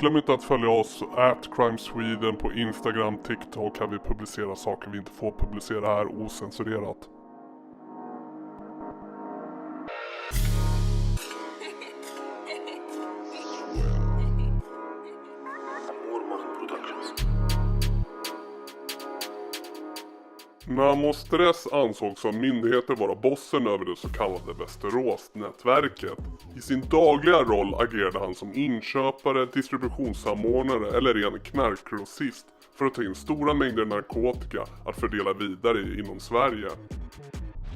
Glöm inte att följa oss @crimesweden på Instagram, TikTok. Här vi publicerar saker vi inte får publicera här osensurerat. Namo Stress ansågs av myndigheter vara bossen över det så kallade Västerås-nätverket. I sin dagliga roll agerade han som inköpare, distributionssamordnare eller ren knarkgrossist för att ta in stora mängder narkotika att fördela vidare inom Sverige.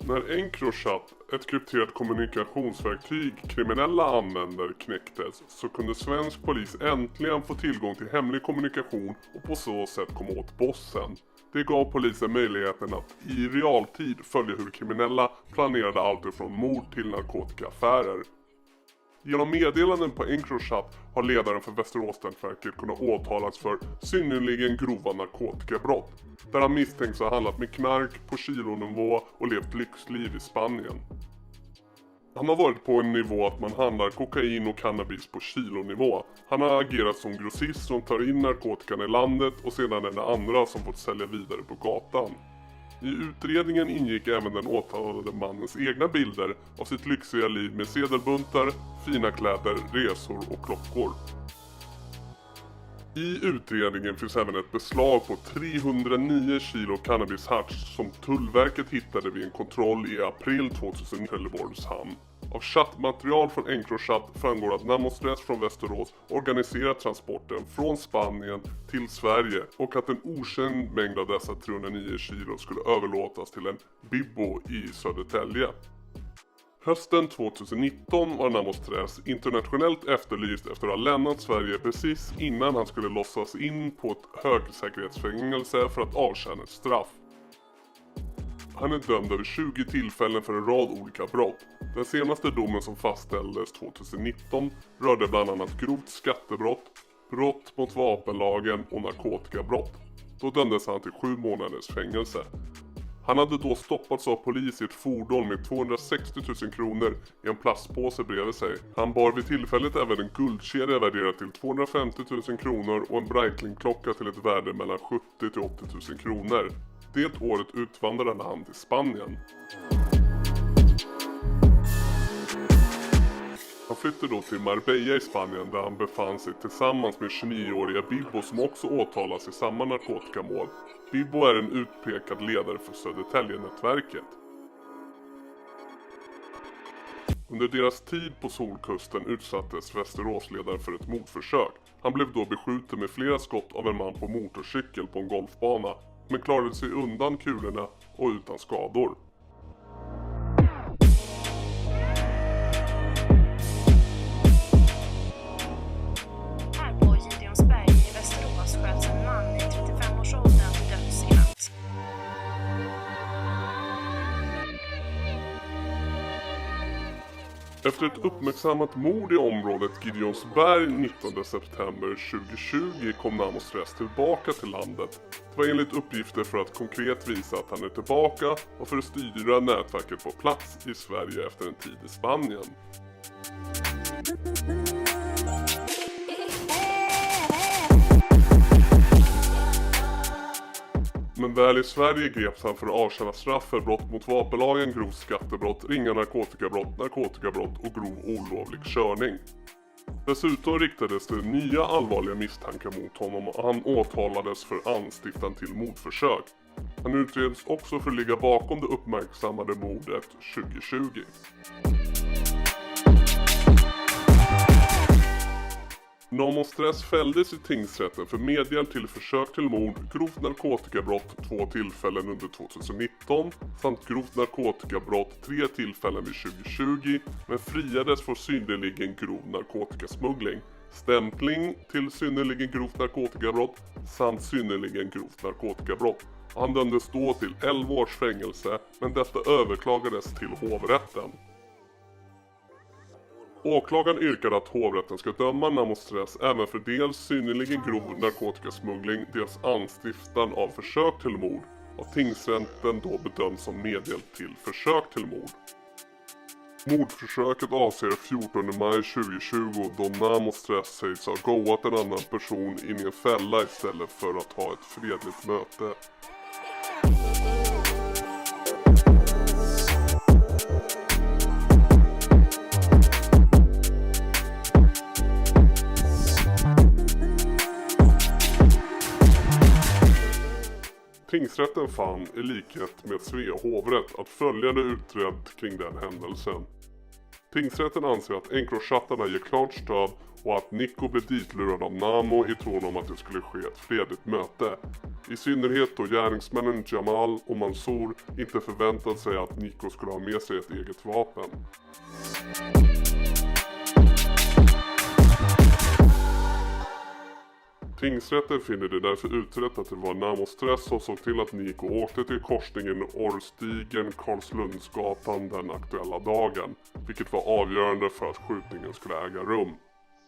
När Encrochat, ett krypterat kommunikationsverktyg kriminella använder, knäcktes så kunde svensk polis äntligen få tillgång till hemlig kommunikation och på så sätt komma åt bossen. Det gav polisen möjligheten att i realtid följa hur kriminella planerade allt från mord till narkotikaaffärer. Genom meddelanden på Encrochat har ledaren för Västeråsnätverket kunnat åtalas för synnerligen grova narkotikabrott, där han misstänks ha handlat med knark på kilonivå och levt lyxliv i Spanien. Han har varit på en nivå att man handlar kokain och cannabis på kilonivå. Han har agerat som grossist som tar in narkotikan i landet och sedan är det andra som fått sälja vidare på gatan. I utredningen ingick även den åtalade mannens egna bilder av sitt lyxiga liv med sedelbuntar, fina kläder, resor och klockor. I utredningen finns även ett beslag på 309 kilo cannabisharts som Tullverket hittade vid en kontroll i april 2000 i Trelleborgs hamn. Av chattmaterial från Encrochat framgår att Namo Stress från Västerås organiserat transporten från Spanien till Sverige och att en okänd mängd av dessa 309 kilo skulle överlåtas till en Bibbo i Södertälje. Hösten 2019 var Namo Stress internationellt efterlyst efter att ha lämnat Sverige precis innan han skulle lossas in på ett högsäkerhetsfängelse för att avtjäna ett straff. Han är dömd över 20 tillfällen för en rad olika brott. Den senaste domen som fastställdes 2019 rörde bland annat grovt skattebrott, brott mot vapenlagen och narkotikabrott. Då dömdes han till 7 månaders fängelse. Han hade då stoppats av polis i ett fordon med 260 000 kronor i en plastpåse bredvid sig. Han bar vid tillfället även en guldkedja värderad till 250 000 kronor och en Breitling-klocka till ett värde mellan 70 till 80 000 kronor. Det året utvandrade han till Spanien. Han flyttade då till Marbella i Spanien där han befann sig tillsammans med 29-åriga Bibbo som också åtalas i samma narkotikamål. Bibbo är en utpekad ledare för Södertälje-nätverket. Under deras tid på Solkusten utsattes Västeråsledaren för ett mordförsök. Han blev då beskjuten med flera skott av en man på motorcykel på en golfbana, men klarade sig undan kulorna och utan skador. Här på Gideonsberg i Västerås sköts en man i 35-årsåldern till döds i natt. Efter ett uppmärksammat mord i området Gideonsberg 19 september 2020 kom Namo Stress tillbaka till landet. Det var enligt uppgifter för att konkret visa att han är tillbaka och för att styra nätverket på plats i Sverige efter en tid i Spanien. Men väl i Sverige greps han för att avtjäna straff för brott mot vapenlagen, grovt skattebrott, ringa narkotikabrott och grov olovlig körning. Dessutom riktades det nya allvarliga misstankar mot honom och han åtalades för anstiftan till mordförsök. Han utreds också för att ligga bakom det uppmärksammade mordet 2020. Namo Stress fälldes i tingsrätten för medhjälp till försök till mord, grovt narkotikabrott 2 tillfällen under 2019 samt grovt narkotikabrott 3 tillfällen vid 2020 men friades för synnerligen grov narkotikasmuggling, stämpling till synnerligen grovt narkotikabrott samt synnerligen grovt narkotikabrott. Han dömdes då till 11 års fängelse men detta överklagades till hovrätten. Åklagaren yrkade att hovrätten ska döma Namo Stress även för dels synnerligen grov narkotikasmuggling, dels anstiftan av försök till mord och tingsrätten då bedöms som medhjälp till försök till mord. Mordförsöket avser 14 maj 2020 då Namo Stress sägs ha goat en annan person in i en fälla istället för att ha ett fredligt möte. Tingsrätten fann, i likhet med Svea hovrätt, att följande utrett kring den händelsen. Tingsrätten anser att Encrochattarna ger klart stöd och att Nico blev ditlurad av Namo i tron om att det skulle ske ett fredligt möte. I synnerhet då gärningsmännen Jamal och Mansour inte förväntade sig att Nico skulle ha med sig ett eget vapen. Tingsrätten finner det därför utrett att det var Namo Stress som såg till att Nico åkte till korsningen Orrstigen-Karlslundsgatan den aktuella dagen, vilket var avgörande för att skjutningen skulle äga rum.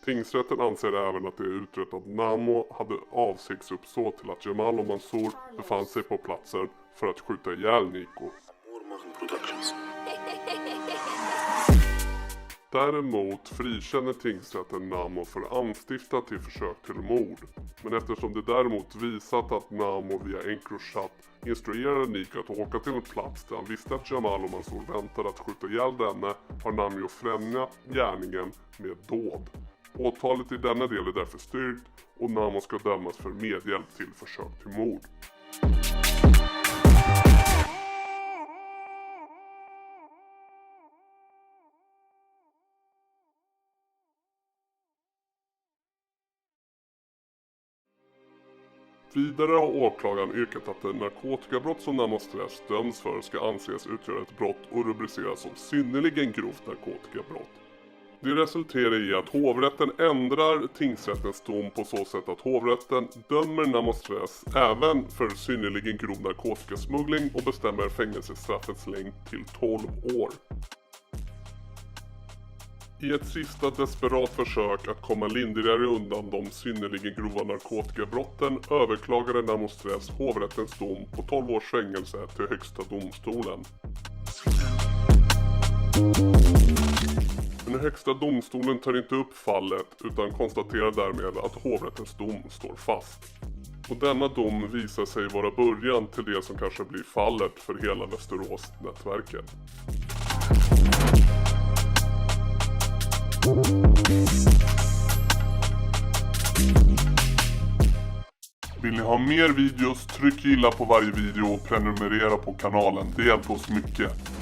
Tingsrätten anser även att det är utrett att Namo hade avsiktsuppsåt till att Jamal och Mansour befann sig på platsen för att skjuta ihjäl Nico. Däremot frikänner tingsrätten Namo för anstiftat till försök till mord. Men eftersom det däremot visat att Namo via Encrochat instruerade Nico att åka till en plats där han visste att Jamal och Mansour väntade att skjuta ihjäl denne, har Namo främjat gärningen med dåd. Åtalet i denna del är därför styrkt och Namo ska dömas för medhjälp till försök till mord. Vidare har åklagaren yrkat att det narkotikabrott som Namo Stress döms för ska anses utgöra ett brott och rubriceras som synnerligen grovt narkotikabrott. Det resulterar i att hovrätten ändrar tingsrättens dom på så sätt att hovrätten dömer Namo Stress även för synnerligen grov narkotikasmuggling och bestämmer fängelsestraffets längd till 12 år. I ett sista desperat försök att komma lindrigare undan de synnerligen grova narkotikabrotten överklagade Namo Stress hovrättens dom på 12 års fängelse till högsta domstolen. Men högsta domstolen tar inte upp fallet utan konstaterar därmed att hovrättens dom står fast. Och denna dom visar sig vara början till det som kanske blir fallet för hela Västerås-nätverket. Vill ni ha mer videos, tryck gilla på varje video och prenumerera på kanalen. Det hjälper oss mycket.